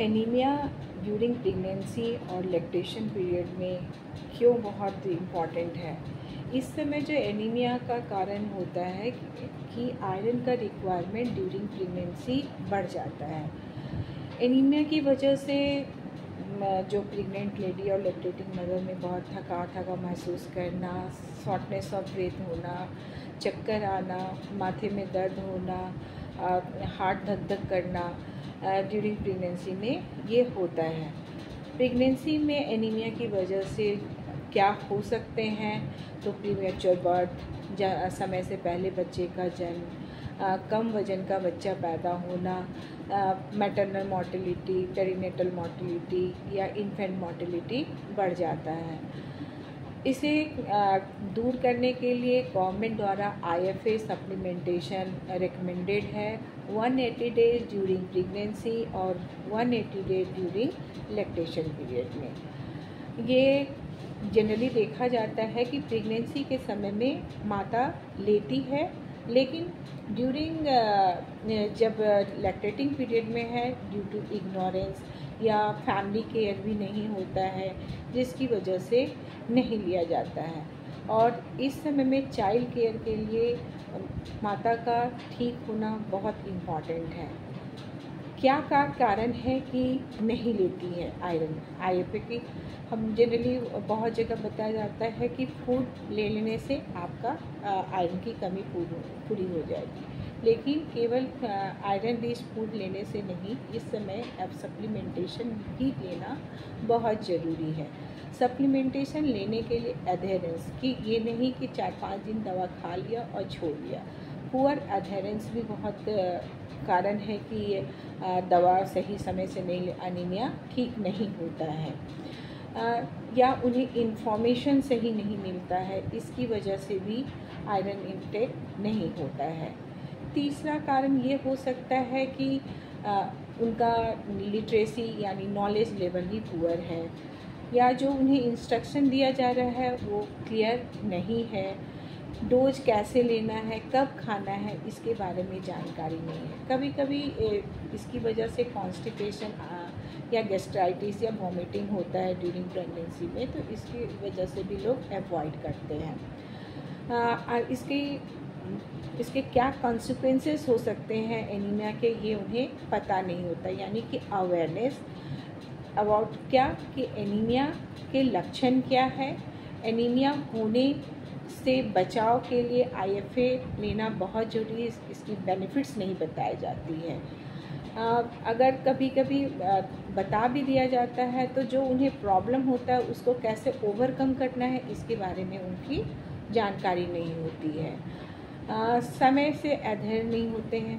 Anaemia during pregnancy और lactation period में क्यों बहुत इम्पॉर्टेंट है। इस समय जो एनीमिया का कारण होता है कि आयरन का रिक्वायरमेंट ड्यूरिंग प्रेगनेंसी बढ़ जाता है। एनीमिया की वजह से जो प्रेग्नेंट लेडी और लैक्टेटिंग मदर में बहुत थका महसूस करना, शॉर्टनेस ऑफ ब्रेथ होना, चक्कर आना, माथे में दर्द होना, हार्ट धक धक करना ड्यूरिंग प्रेगनेंसी में ये होता है। प्रेगनेंसी में एनीमिया की वजह से क्या हो सकते हैं तो प्रीमेच्योर बर्थ, समय से पहले बच्चे का जन्म, कम वजन का बच्चा पैदा होना, मैटरनल मोर्टेलिटी, पेरीनेटल मोर्टेलिटी या इन्फेंट मोर्टेलिटी बढ़ जाता है। इसे दूर करने के लिए गवर्नमेंट द्वारा IFA सप्लीमेंटेशन रिकमेंडेड है 180 डेज ड्यूरिंग प्रेगनेंसी और 180 डेज ड्यूरिंग लैक्टेशन पीरियड में। ये जनरली देखा जाता है कि प्रेगनेंसी के समय में माता लेती है, लेकिन ड्यूरिंग जब लैक्टेटिंग पीरियड में है ड्यू टू इग्नोरेंस या फैमिली केयर भी नहीं होता है, जिसकी वजह से नहीं लिया जाता है। और इस समय में चाइल्ड केयर के लिए माता का ठीक होना बहुत इम्पॉर्टेंट है। क्या कारण है कि नहीं लेती है आयरन IFA की? हम जनरली बहुत जगह बताया जाता है कि फूड ले लेने से आपका आयरन की कमी पूरी हो जाएगी, लेकिन केवल आयरन रिच फूड लेने से नहीं, इस समय अब सप्लीमेंटेशन भी लेना बहुत ज़रूरी है। सप्लीमेंटेशन लेने के लिए एडहेरेंस की, ये नहीं कि 4-5 दिन दवा खा लिया और छोड़ दिया। पुअर एडहेरेंस भी बहुत कारण है कि दवा सही समय से नहीं, एनीमिया ठीक नहीं होता है, या उन्हें इंफॉर्मेशन सही नहीं मिलता है, इसकी वजह से भी आयरन इंटेक नहीं होता है। तीसरा कारण ये हो सकता है कि उनका लिटरेसी यानी नॉलेज लेवल ही पुअर है, या जो उन्हें इंस्ट्रक्शन दिया जा रहा है वो क्लियर नहीं है। डोज कैसे लेना है, कब खाना है, इसके बारे में जानकारी नहीं है। कभी कभी इसकी वजह से कॉन्स्टिपेशन या गैस्ट्राइटिस या वॉमिटिंग होता है ड्यूरिंग प्रेगनेंसी में, तो इसकी वजह से भी लोग अवॉइड करते हैं। इसके क्या कॉन्सिक्वेंसेस हो सकते हैं एनीमिया के, ये उन्हें पता नहीं होता, यानी कि अवेयरनेस अबाउट क्या कि एनीमिया के लक्षण क्या है, एनीमिया होने से बचाव के लिए IFA लेना बहुत ज़रूरी है, इसकी बेनिफिट्स नहीं बताई जाती है। अगर कभी कभी बता भी दिया जाता है तो जो उन्हें प्रॉब्लम होता है उसको कैसे ओवरकम करना है, इसके बारे में उनकी जानकारी नहीं होती है। समय से अधेयर नहीं होते हैं,